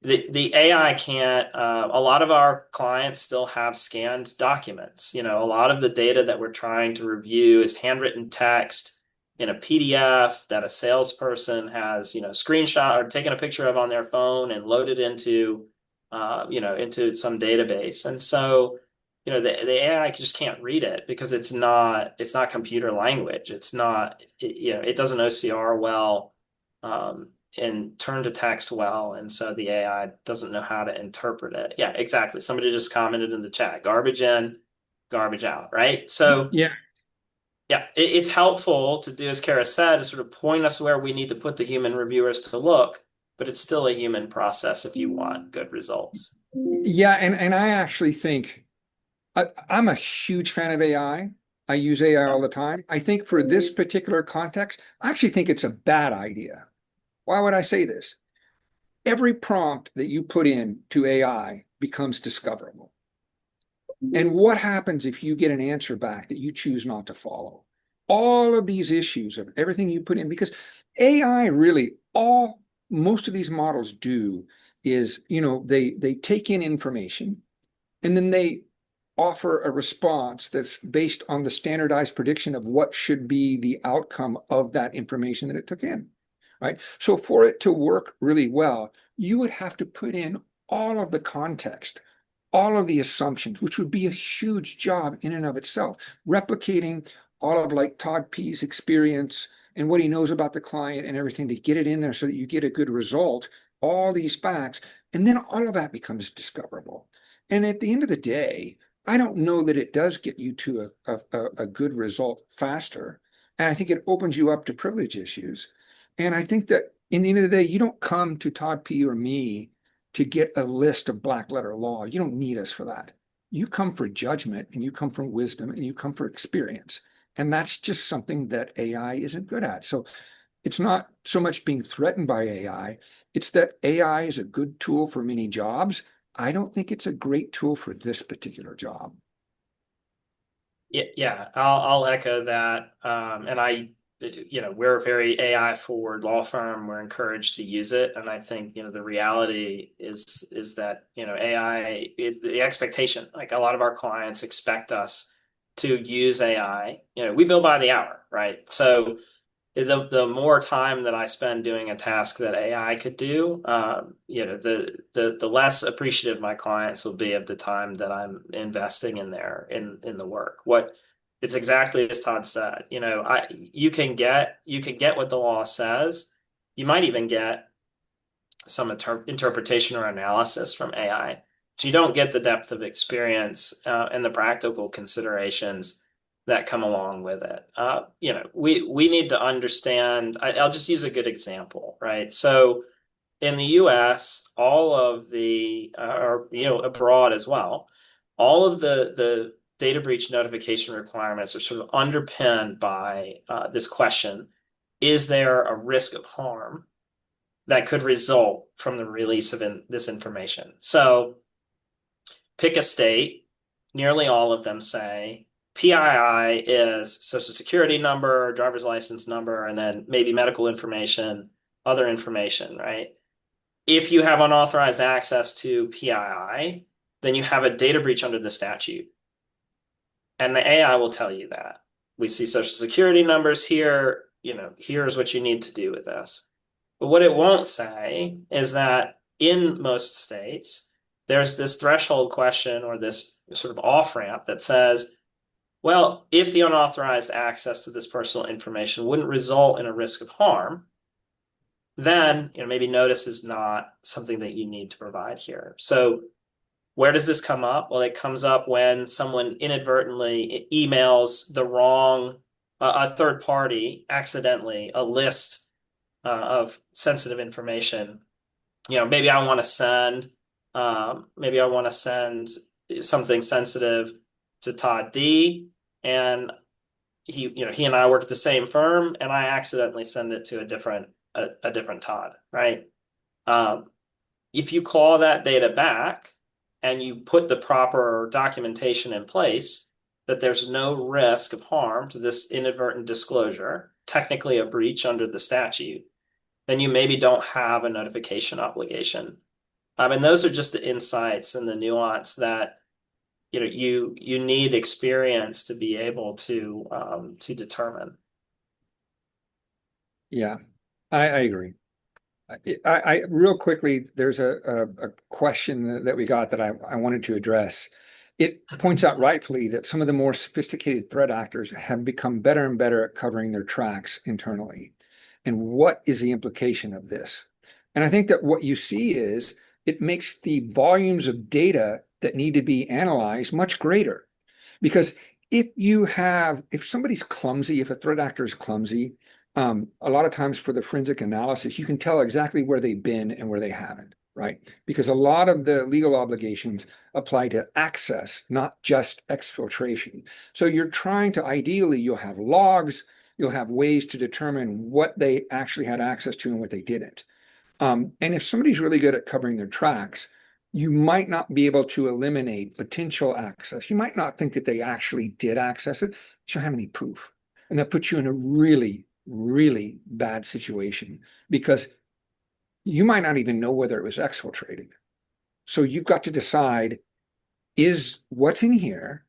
The AI can't, a lot of our clients still have scanned documents. A lot of the data that we're trying to review is handwritten text in a PDF that a salesperson has, screenshot or taken a picture of on their phone and loaded into some database. And so, the AI just can't read it because it's not computer language. It's not, it doesn't OCR well. And turn to text well, and so the AI doesn't know how to interpret it. Yeah, exactly. Somebody just commented in the chat, garbage in, garbage out, right? So Yeah. It's helpful to do, as Cara said, to sort of point us where we need to put the human reviewers to look, but it's still a human process if you want good results. Yeah, and I actually think I'm a huge fan of AI. I use AI all the time. I think for this particular context, I actually think it's a bad idea. Why would I say this? Every prompt that you put in to AI becomes discoverable. And what happens if you get an answer back that you choose not to follow? All of these issues of everything you put in, because AI really, most of these models do is, they take in information and then they offer a response that's based on the standardized prediction of what should be the outcome of that information that it took in. Right. So for it to work really well, you would have to put in all of the context, all of the assumptions, which would be a huge job in and of itself, replicating all of like Todd P's experience and what he knows about the client and everything to get it in there so that you get a good result, all these facts, and then all of that becomes discoverable. And at the end of the day, I don't know that it does get you to a good result faster. And I think it opens you up to privilege issues. And I think that in the end of the day, you don't come to Todd P or me to get a list of black letter law. You don't need us for that. You come for judgment and you come for wisdom and you come for experience. And that's just something that AI isn't good at. So it's not so much being threatened by AI. It's that AI is a good tool for many jobs. I don't think it's a great tool for this particular job. Yeah, I'll echo that. And we're a very AI forward law firm. We're encouraged to use it. And I think, the reality is that, AI is the expectation. Like a lot of our clients expect us to use AI. We bill by the hour, right? So the more time that I spend doing a task that AI could do, the less appreciative my clients will be of the time that I'm investing in the work. It's exactly as Todd said. You can get what the law says. You might even get some interpretation or analysis from AI, but you don't get the depth of experience and the practical considerations that come along with it. We need to understand. I'll just use a good example, right? So in the U.S., all of the, or abroad as well, all of the data breach notification requirements are sort of underpinned by this question: is there a risk of harm that could result from the release of this information? So pick a state. Nearly all of them say PII is social security number, driver's license number, and then maybe medical information, other information, right? If you have unauthorized access to PII, then you have a data breach under the statute. And the AI will tell you that. We see social security numbers here, here's what you need to do with this. But what it won't say is that in most states, there's this threshold question or this sort of off-ramp that says, well, if the unauthorized access to this personal information wouldn't result in a risk of harm, then maybe notice is not something that you need to provide here. So where does this come up? Well, it comes up when someone inadvertently emails the wrong, a third party accidentally, a list of sensitive information. Maybe I want to send something sensitive to Todd D, and he and I work at the same firm, and I accidentally send it to a different Todd, right? If you claw that data back, and you put the proper documentation in place, that there's no risk of harm to this inadvertent disclosure, technically a breach under the statute, then you maybe don't have a notification obligation. And those are just the insights and the nuance that you need experience to be able to determine. Yeah, I agree. I real quickly, there's a question that we got that I wanted to address. It points out rightfully that some of the more sophisticated threat actors have become better and better at covering their tracks internally. And what is the implication of this? And I think that what you see is it makes the volumes of data that need to be analyzed much greater. Because if somebody's clumsy, if a threat actor is clumsy, a lot of times for the forensic analysis, you can tell exactly where they've been and where they haven't, right? Because a lot of the legal obligations apply to access, not just exfiltration. So you're trying to, ideally, you'll have logs, you'll have ways to determine what they actually had access to and what they didn't. And if somebody's really good at covering their tracks, you might not be able to eliminate potential access. You might not think that they actually did access it, but you don't have any proof. And that puts you in a really, really bad situation because you might not even know whether it was exfiltrated. So you've got to decide, is what's in here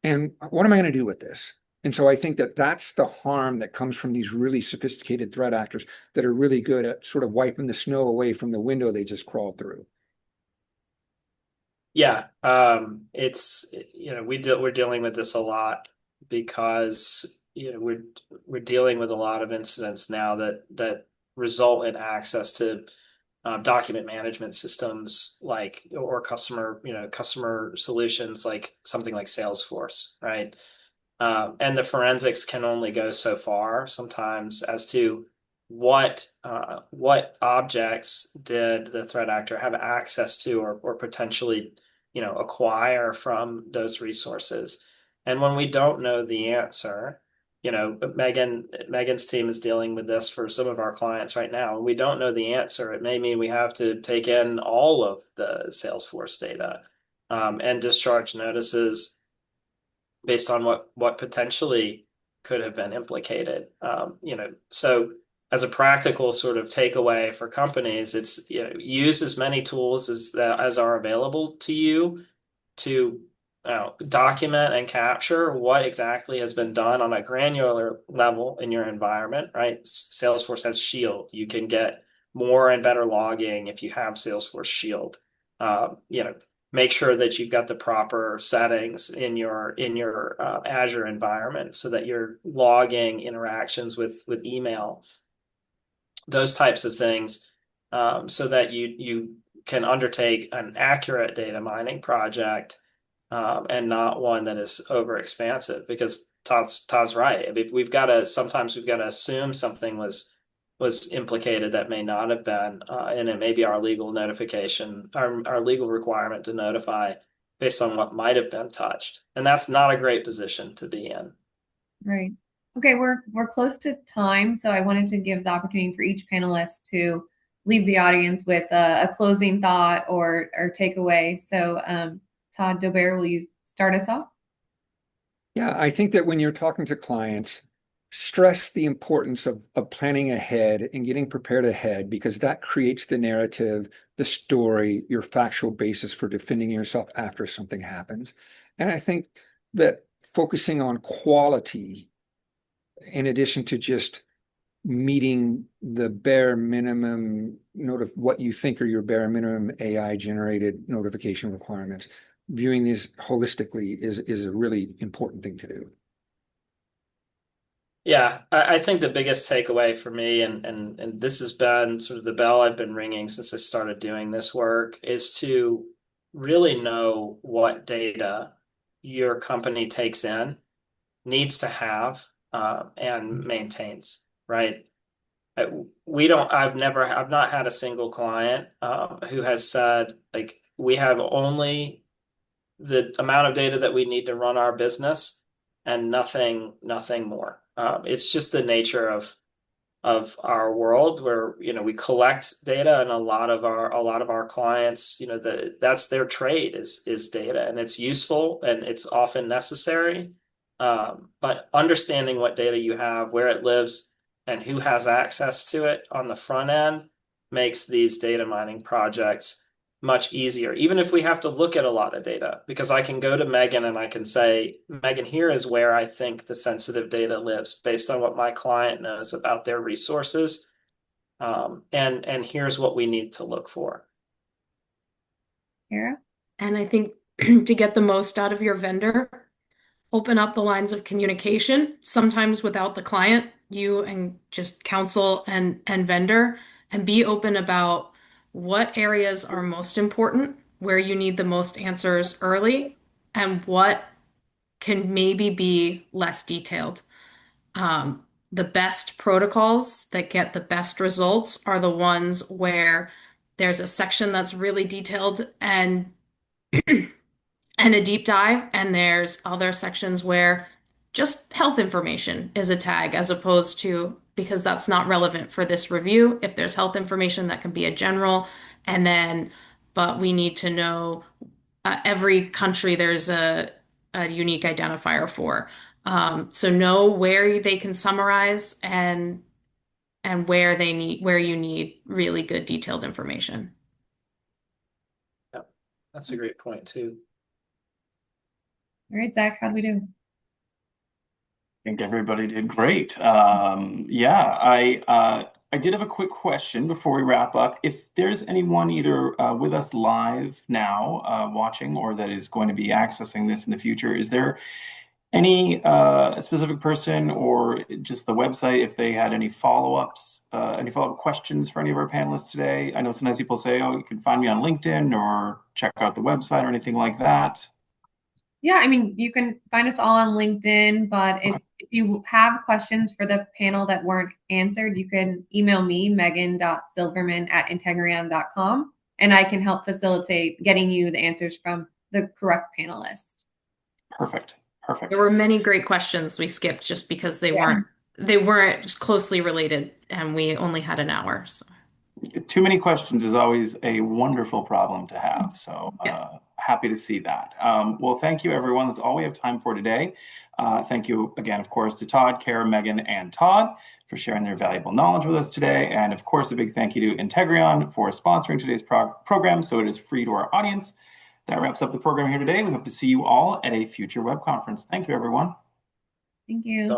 and what am I going to do with this? And so I think that that's the harm that comes from these really sophisticated threat actors that are really good at sort of wiping the snow away from the window they just crawled through. Yeah, it's we're dealing with this a lot because we're dealing with a lot of incidents now that result in access to document management systems or customer solutions like something like Salesforce, right? And the forensics can only go so far sometimes as to what objects did the threat actor have access to or potentially acquire from those resources. And when we don't know the answer, Megan's team is dealing with this for some of our clients right now. When we don't know the answer, it may mean we have to take in all of the Salesforce data and discharge notices based on what potentially could have been implicated. So as a practical sort of takeaway for companies, it's use as many tools as are available to you to document and capture what exactly has been done on a granular level in your environment, right? Salesforce has Shield. You can get more and better logging if you have Salesforce Shield. Make sure that you've got the proper settings in your Azure environment so that you're logging interactions with email, those types of things, so that you can undertake an accurate data mining project and not one that is over expansive. Because Todd's right. I mean, sometimes we've got to assume something was implicated that may not have been, and it may be our legal notification, our legal requirement to notify based on what might have been touched. And that's not a great position to be in. Right. Okay, we're close to time, so I wanted to give the opportunity for each panelist to leave the audience with a closing thought or takeaway. So, Todd, Daubert, will you start us off? Yeah, I think that when you're talking to clients, stress the importance of planning ahead and getting prepared ahead, because that creates the narrative, the story, your factual basis for defending yourself after something happens. And I think that focusing on quality, in addition to just meeting the bare minimum what you think are your bare minimum AI generated notification requirements, viewing these holistically is a really important thing to do. Yeah, I think the biggest takeaway for me, and this has been sort of the bell I've been ringing since I started doing this work, is to really know what data your company takes in, needs to have, and maintains, right? I've not had a single client who has said, like, we have only the amount of data that we need to run our business and nothing more. It's just the nature of our world, where we collect data, and a lot of our clients, that's their trade is data, and it's useful and it's often necessary. But understanding what data you have, where it lives, and who has access to it on the front end makes these data mining projects much easier, even if we have to look at a lot of data, because I can go to Megan and I can say, Megan, here is where I think the sensitive data lives based on what my client knows about their resources. And here's what we need to look for. Cara? And I think to get the most out of your vendor, open up the lines of communication, sometimes without the client, you and just counsel and vendor, and be open about what areas are most important, where you need the most answers early, and what can maybe be less detailed. The best protocols that get the best results are the ones where there's a section that's really detailed and a deep dive, and there's other sections where just health information is a tag, as opposed to, because that's not relevant for this review. If there's health information, that can be a general, and then, but we need to know every country there's a unique identifier for. So know where they can summarize and where you need really good detailed information. Yeah, that's a great point too. All right, Zach, how'd we do? I think everybody did great. Yeah, I did have a quick question before we wrap up. If there's anyone either with us live now watching, or that is going to be accessing this in the future, is there any specific person or just the website, if they had any follow-ups, any follow-up questions for any of our panelists today? I know sometimes people say, oh, you can find me on LinkedIn or check out the website or anything like that. Yeah, I mean, you can find us all on LinkedIn, but if you have questions for the panel that weren't answered, you can email me, megan.silverman@integreon.com, and I can help facilitate getting you the answers from the correct panelist. Perfect. There were many great questions we skipped just because they weren't just closely related, and we only had an hour. So. Too many questions is always a wonderful problem to have. So happy to see that. Well, thank you, everyone. That's all we have time for today. Thank you again, of course, to Todd, Cara, Megan, and Todd for sharing their valuable knowledge with us today. And of course, a big thank you to Integreon for sponsoring today's program, so it is free to our audience. That wraps up the program here today. We hope to see you all at a future web conference. Thank you, everyone. Thank you.